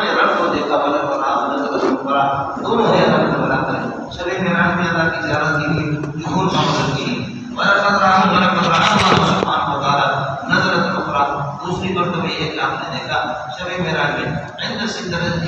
نے رب کو دیکھا ملک اور آپ نظر پڑا، دونوں ہے اللہ کو بلا کرے. شب معراج میں اللہ کی زیارت کے لیے ظہور کا مقصد کی. ولقد رآہ اللہ سبحانہ وتعالی نظرۃ اخری، دوسری مرتبہ یہ کہ آپ نے دیکھا شب معراج میں عند سدرۃ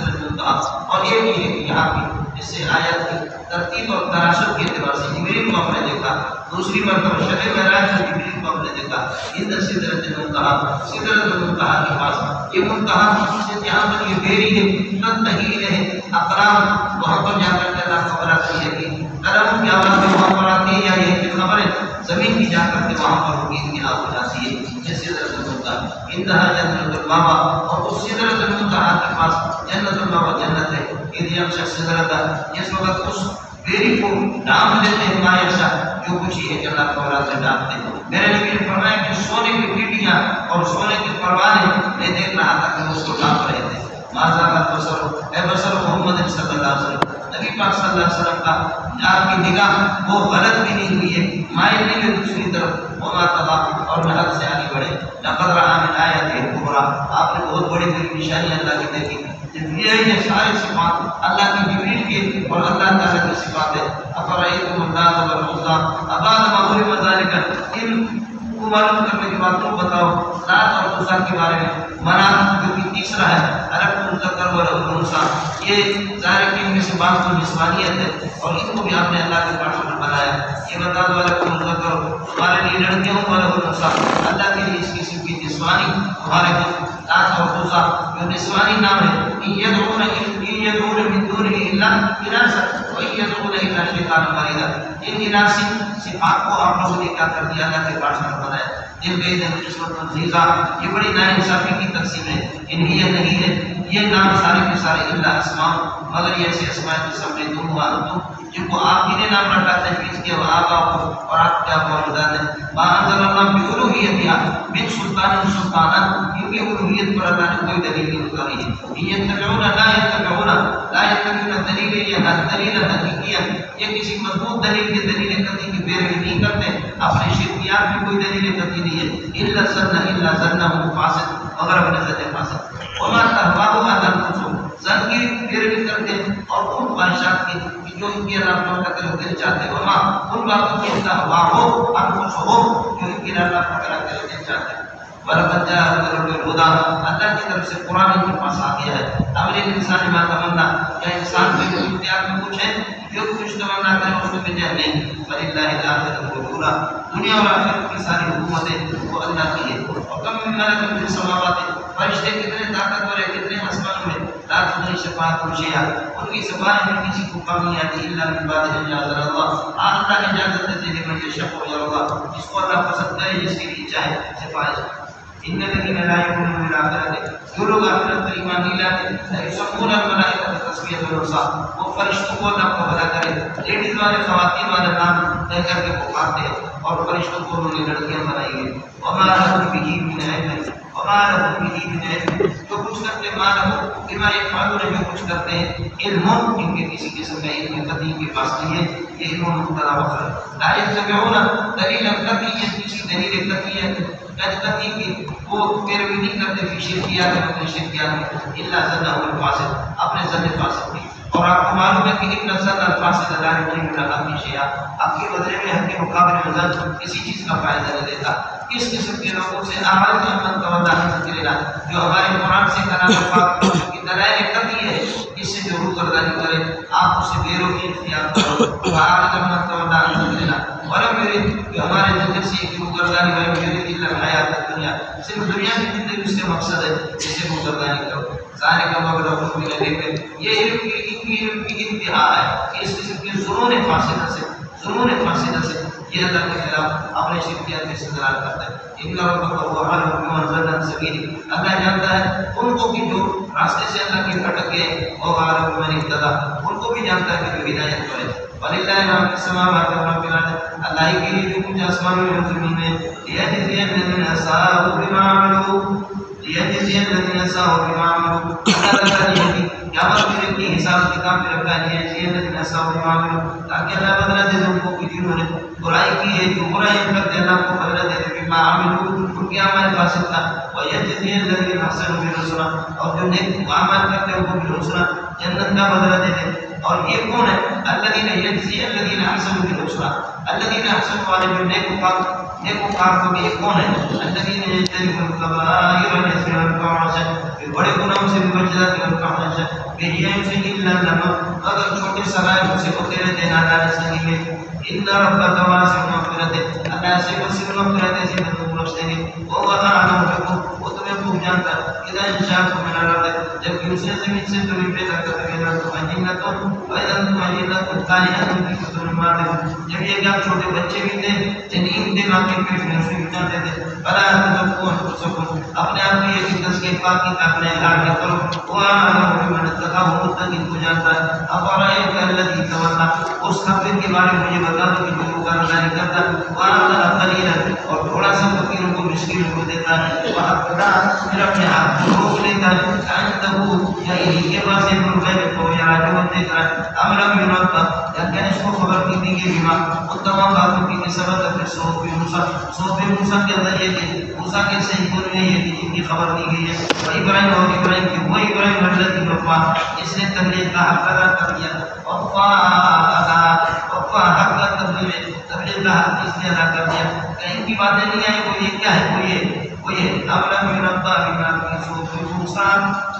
المنتہا. اور یہ بھی ہے کہ یہاں کی اس سے آیت کی ترتیب اور تراشف کے اعتبار سے جبریل کو ہم نے دیکھا. دوسری مرتبہ شب معراج میں جبریل کو ہم نے دیکھا عند سدرۃ المنتہا، سدرۃ المنتہا کے پاس. یہ منتہا سے جہاں پر یہ بیری ہے تنتہی الیہ اقلام، وہاں پر جا کر کے اللہ کو بلا کری ہے کہ قلم کی آواز میں وہاں پر آتی ہے، یا یہ کہ خبر ہے زمین کی جا کر کے وہاں پر ہوگی ان کی آگ ہو جاتی ہے. یہ سدرۃ المنتہا انتہا جنت المأویٰ، اور اس سدرۃ المنتہا کے پاس جنت المأویٰ جنت ہے. اذ یغشی السدرۃ، جس وقت اس بیری کو ڈانپ دیتے ہیں، ما یغشی، جو کچھ ہی ہے کہ اللہ تعالیٰ سے ڈانپتے ہیں. میرے نبی نے فرمایا کہ سونے کی ٹیڈیاں اور سونے کے پروانے میں دیکھ رہا تھا کہ اس کو ڈانپ رہے تھے. ماذا البصر، اے بصر محمد صلی اللہ علیہ وسلم، نبی پاک صلی اللہ علیہ وسلم کا آپ کی نگاہ وہ غلط بھی نہیں ہوئی ہے، مائل نہیں ہوئی دوسری طرف. وما طغى، اور نہ حد سے آگے بڑھے. لقد رأى من آیاتہ الکبریٰ، آپ نے بہت بڑی بڑی نشانیاں اللہ کی دیکھی. یہ ساری صفات اللہ کی جبریل کی اور اللہ تعالیٰ کی صفات ہے. افرأیتم اللات والعزیٰ ابعد ما حرم ذلک، ان کو معلوم کرنے کے بعد تم بتاؤ لات اور عزیٰ کے بارے میں. منات جو کہ تیسرا ہے، الگ الذکر وله الانثى، یہ ظاہر کہ ان میں سے بعض کو نسوانیت ہے اور ان کو بھی آپ نے اللہ کے پاس میں بنایا. یہ بتا دو الگ الذکر، تمہارے لیے لڑکیاں وله الانثى، اللہ کے لیے اس قسم کی نسوانی تمہارے لیے لات اور عزیٰ جو نسوانی نام ہے. يدعون من دونه الا اناثا وان يدعون الا شيطانا مريدا، ان اناثی صفات کو آپ لوگوں نے کیا کر دیا، اللہ کے پاس میں بنایا. جن کے قسمت الزیزہ، یہ بڑی ناانصافی کی تقسیم ہے. انہی یہ نہیں ہے یہ نام سارے کے سارے اللہ اسماء، مگر یہ ایسے اسماء کے سامنے تم ہوا تم جن کو آپ ہی نے نام رکھا تجویز کیا آبا کو اور آپ کے آبا والدین نے. ما انزل اللہ بألوہیتہا من سلطان سلطانا، کیونکہ الوہیت پر اللہ نے کوئی دلیل نہیں اتاری ہے. یتبعون لا یتبعون دلیل، یہ دلیل حقیقیہ، یہ کسی مضبوط دلیل کے دلیل قطعی کی پیروی نہیں کرتے. اپنے شرکیات میں کوئی دلیل قطعی نہیں ہے. الا ظنہ فاسد، مگر اپنے ظن فاسد. وما تهواه انفسهم، ظن کی پیروی کرتے ہیں اور ان خواہشات کی جو ان کی اللہ تعالیٰ کا دل چاہتے ہیں. وما ان باتوں کی تهواه انفسهم جو ان کی اللہ تعالیٰ کا دل چاہتے ہیں. ولقد جاءكم بالهدى، اللہ کی طرف سے قرآن ان کے پاس آ گیا ہے. اب انسان ما تمنا، کیا انسان کے اختیار میں کچھ ہے جو کچھ تمنا کرے اس میں جہل نہیں. فللہ الآخرۃ والأولى، دنیا اور آخرت کی ساری حکومتیں وہ اللہ کی ہے. اور کم من ملک فی السماوات، فرشتے کتنے طاقتور ہیں کتنے آسمانوں میں. لا تغنی شفاعتهم شیئا، ان کی شفاعت میں کسی کو کام نہیں آتی. الا من بعد ان یأذن اللہ، اللہ اجازت دیتے ہیں من یشاء ویرضی، جس کو اللہ پسند کرے جس کے لیے چاہے سفارش. ان الذين لا يؤمنون بالآخرة، جو لوگ آخرت پر ایمان نہیں لاتے، یسمون الملائکۃ تسمیۃ الانثیٰ، وہ فرشتوں کو اللہ کو بھلا کرے، لیڈیز والے خواتین والے نام لے کر کے پکارتے ہیں اور فرشتوں کو انہوں نے لڑکیاں بنائی ہیں. وما لهم به من علم، وما لهم به من علم، جو کچھ کرتے ما لهم بما يفعلون، جو کچھ کرتے ہیں علم ان کے کسی قسم کا علم قطعی کے پاس نہیں ہے. یہ علم مبتدا وخبر. لا يتبعون دلیل قطعی، کسی دلیل قطعی قطعی کی وہ پیروی نہیں کرتے فی شرکیات میں، اپنے شرکیات میں. الا ظنہ الفاسد، اپنے ظن فاسد کی. اور آپ کو معلوم ہے کہ ان ظن الفاسد لا یغنی من الحق شیئا، آپ کے بدلے میں حق کے مقابلے میں ظن کسی چیز کا فائدہ نہیں دیتا. اس قسم کے لوگوں سے آمد من تولى عن ذکرنا، جو ہمارے قرآن سے کلام پاک کی دلائل قطعی ہے، اس سے جو روگردانی کرے آپ اسے بے روکی اختیار کرو. آمد من تولى عن ذکرنا ولم يرد، جو ہمارے ذکر سے ایک روگردانی ولم يرد الا الحیات الدنیا، صرف دنیا کی زندگی اس کے مقصد ہے، اسے روگردانی کرو. ذالک مبلغهم من العلم، یہ علم کی انتہا ہے. اس قسم کے ظنون فاسدہ سے یہ اللہ کے خلاف اپنے شرکیات میں استدلال کرتا ہے. ان ربک هو اعلم بمن ضل عن سبیلہ، اللہ جانتا ہے ان کو کہ جو راستے سے اللہ کے بھٹک گئے، اور اعلم بمن اهتدى، ان کو بھی جانتا ہے کہ جو ہدایت پر ہے. وللہ ما فی السماوات وما فی الارض، اللہ کے لیے جو کچھ آسمانوں میں زمین میں. لیجزی الذین اساءوا بما عملوا، ليجزي الذين ساءوا بما عملوا قیامت میں اپنی حساب کتاب میں رکھا ہے ليجزي الذين ساءوا بما عملوا تاکہ اللہ بدلہ دے ان کو کہ جنہوں نے برائی کی ہے جو برائی کرتے اللہ کو بدلہ دے دے بما عملوا ان کے اعمال فاسد تھا ويجزي الذين احسنوا بالحسنى اور جو نیک اعمال کرتے ہیں ان کو بالحسنى جنت کا بدلہ دے دے. اور یہ کون ہے؟ الذين يجزي الذين احسنوا بالحسنى الذين احسنوا والے جو نیک کار کو بھی کون ہے؟ الذين يجتنبون الكبائر والإثم والفواحش بڑے گناہوں سے بھی بچ جاتے ہیں والفواحش بغیر سے الا لما اگر چھوٹے سرائے سے ہوتے رہتے ہیں نادان سنگی میں ان ربک واسع مغفرت اللہ سے وسیع مغفرت سے تم بخشتے ہیں وہ اعلم بكم وہ تمہیں خوب جانتا اذا انشاءكم من الارض جب کہ اسے زمین سے تمہیں پیدا کرتا ہے تو انتم وإذا انتم كائنات في صدور الماضي جب یہ کہ چھوٹے بچے بھی تھے جنین دے ماں کے پیٹ میں سے جاتے تھے فلا تزكوا انفسكم اپنے آپ کی ایک تزکیہ پاکی کا اپنے اعلان کرو واعلم بمن اتقى متقی کو جانتا ہے. افرأيت الذي تولى اس کافر کے بارے میں مجھے بتا دو کہ جو کارنامے کرتا وآخر قليلا اور تھوڑا سا فقیروں کو مسکینوں کو دیتا ہے وأقرأ پھر اپنے ہاتھ کو روک لیتا ہے عنده یا انہی کے پاس ہے غیب کو یا جو دیتا ہے امر ينبأ یا کہ اس کو خبر کی دی گئی بما اتبع باتوں کی سبب ہے صحف موسیٰ کے اندر یہ کہ موسیٰ کے صحیح قول میں یہ کہ کی خبر دی گئی ہے ابراہیم اور ابراہیم کی وہ ابراہیم الذی وفا اس نے تبلیغ کا حق ادا کر دیا وفا حق کا تبلیغ کا حق اس نے ادا کر دیا. کہیں کی باتیں نہیں آئی وہ یہ کیا ہے وہ یہ امر ينبأ بما في صحف موسیٰ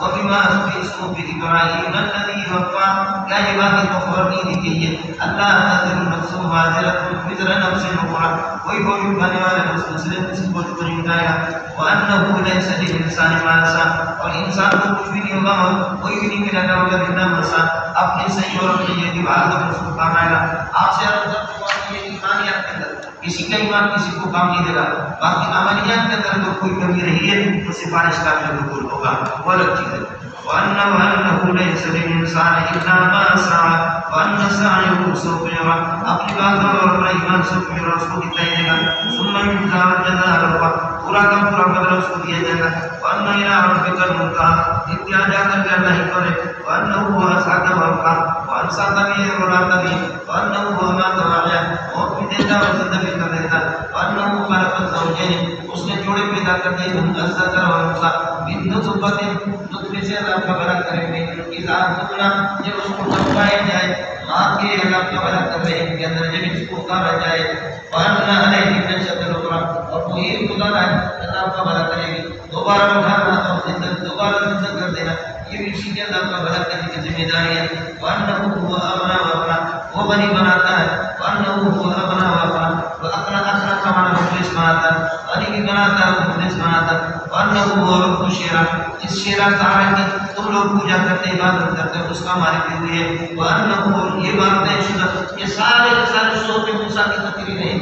وبما في صحف ابراہیم الذی وفا کیا یہ بات کو خبر نہیں دی گئی ہے اللہ تذر نفس وازرۃ وزر نفس اخرى کوئی بوجھ اٹھانے والا نفس دوسرے نفس کو نہیں اٹھائے گا وانه ليس للانسان ما سعى اور انسان کو کچھ بھی نہیں ہوگا کوئی بھی نہیں ملے گا مگر بنا مسا اپنے صحیح اور اپنی یہ دیوار کو اس کو کام آئے گا. آپ سے عرض کرتا یہ ایمانیات کے اندر کسی کا ایمان کسی کو کام نہیں دے گا باقی عملیات کے اندر تو کوئی کمی رہی ہے تو سفارش کا بالکل ہوگا وہ الگ چیز ہے. وأنه ليس للإنسان إلا ما سعى وأن سعيه سوف يرى اپنی باتوں اور اپنا ایمان سوف يرى اس کو دکھائی دے گا ثم يجزى الجزاء الأوفى پورا کا پورا بدلہ اس کو دیا جائے گا. وأن إلى ربك المنتهى اتیا جا کر کے اللہ ہی کرے وأنه هو أسعد وأبقى وأنسى طبيعي ولا طبيعي وأنه هو ما تواعي اور بھی دیتا اور زندہ بھی کر دیتا وأنه خلق الزوجين اس نے جوڑے پیدا کر دیے الذکر والأنثى من نطفة سے اللہ کا بڑا کریں گے اذا تمنا جب اس کو دبایا جائے ماں کے اللہ کا بڑا کر رہے ہیں کے اندر جب اس کو اتارا جائے وأن عليه نشأة الأخرى اور کوئی خدا ہے اللہ کا بڑا کرے گی دوبارہ اٹھانا اور دوبارہ زندہ کر دینا یہ بھی اسی کے اللہ کا بڑا کرنے کی ذمہ داری ہے. وأنه هو أغنى وأقنى وہ بنی بناتا ہے وأنه هو أغنى وأقنى وأقنى کا معنی مخلص بناتا ہے غنی بھی بناتا ہے مخلص بناتا ہے. وأنه هو رب الشعرى جس شعرا تعالی کی تم لوگ پوجا کرتے عبادت کرتے اس کا مالک بھی ہوئی ہے. وأنه یہ بات ہے شدہ یہ سارے صحف موسیٰ کی تقریر ہے.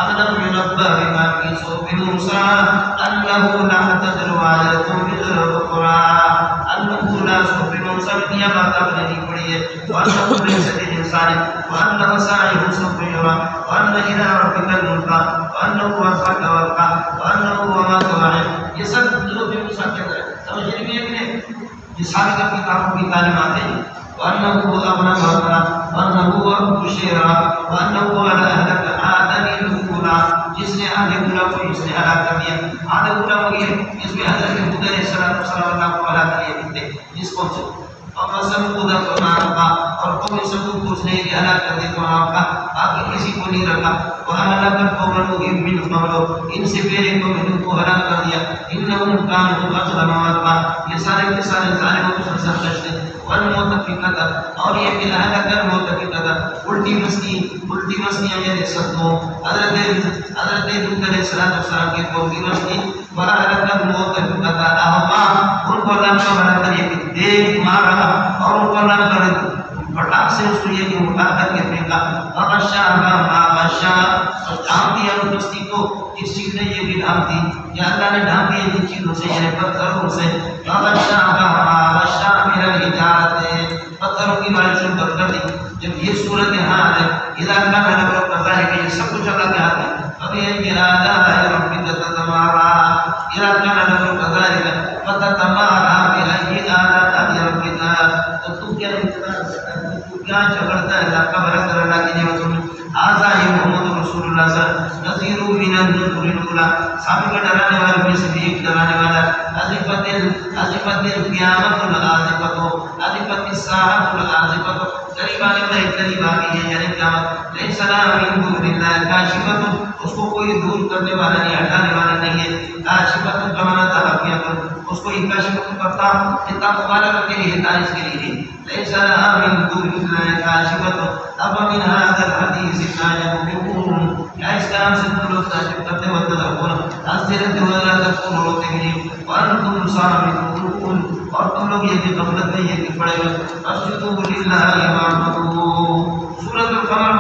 أَلَمْ يُنَبَّأْ بِمَا فِي صُحُفِ مُوسَىٰ أَنَّهُ لَا تَزِرُ وَازِرَةٌ وِزْرَ أُخْرَىٰ أَنَّهُ لَا صُحُفِ مُوسَىٰ یہ بات آپ نے نہیں پڑھی ہے. وَأَنَّهُ لَيْسَ لِلْإِنسَانِ وَأَنَّهُ سَعْيُهُ سَوْفَ يُرَىٰ وَأَنَّ إِلَىٰ رَبِّكَ الْمُنتَهَىٰ وَأَنَّهُ أَضْحَكَ وَأَبْكَىٰ وَأَنَّهُ هُوَ مَا تَوَعَّىٰ یہ سب صحف موسیٰ کے اندر سمجھ رہی ہے کہ یہ سارے کتابوں کی تعلیمات ہیں. وأنه هو أغنى وأقنى وأنه هو رب الشعرى وأنه على أهلك عادا الأولى جس نے عاد اولا کو جس نے ہلاک کر دیا. عاد اولا کو یہ اس میں حضرت ہود علیہ السلام اللہ کو ہلاک کر دیا جس قوم سے اور سمود کو مارا اور قوم سمود کو اس نے ہلاک کر دیا تو آپ کا باقی کسی کو نہیں رکھا. وهلك قوم من قبل ان سے پہلے قوم کو ہلاک کر دیا. انهم كانوا اظلم واتقى یہ سارے کے سارے ظالموں کو سرکش تھے. والمؤتفقة اور یہ کہ اہلک المؤتفقة الٹی مستی یعنی صدقوں حضرت لوط علیہ السلام کے قوم کی مستی وَأَهْلَكَ الْمُؤْتَفِقَةَ أَهْوَا ان کو اللہ کا بڑا کر یہ کہ دیکھ مارا اور ان کو اللہ کر پٹاخ سے اس کو یہ کہ اٹھا کر کے پھینکا. وَغَشَّاهَا مَا غَشَّا اور ڈھانپ دیا اس بستی کو جس چیز نے یہ بھی ڈھانپ دی یا اللہ نے ڈھانپ دیا جن چیزوں سے یعنی پتھروں سے. وَغَشَّاهَا مَا غَشَّا مِنَ الْحِجَارَةِ پتھروں کی بارش شروع کر دی. جب یہ صورت حال ہے اذا كان لك كذلك یہ سب کچھ اللہ کے ہاتھ ہے. فَبِأَيِّ آلَاءِ رَبِّكَ تَتَمَارَىٰ اذا كان لك كذلك تو تو کیا جھگڑتا ہے؟ اللہ کا بھلا کر اللہ کی نعمتوں میں. آزا ہی محمد رسول اللہ صلی اللہ علیہ وسلم نذیر من النذر الاولى، سابق ڈرانے والے میں سے ایک ڈرانے والا. عازفت القیامت العازفت، عازفت الساعۃ العازفت، قریب آنے والا ایک قریب آ گئی ہے یعنی قیامت. لیس لها من دون اللہ کاشفۃ، اس کو کوئی دور کرنے والا نہیں، ہٹانے والا نہیں ہے. کاشفۃ بمعنی تحقیق، اس کو ایک کاشفۃ کرتا کتاب مبارک کے لیے تعریف کے لیے. لیس لها من دون اللہ کاشفۃ افمن هذا الحديث تعجبون، کیا اس کلام سے تم لوگ تعجب کرتے ہو؟ تدعون حاضرت ولا تكونوا مؤمنين وانتم صامتون، اور تم لوگ یہ بھی غفلت میں یہ کہ پڑے ہوئے. اسجدوا للہ واعبدوا. سورۃ القمر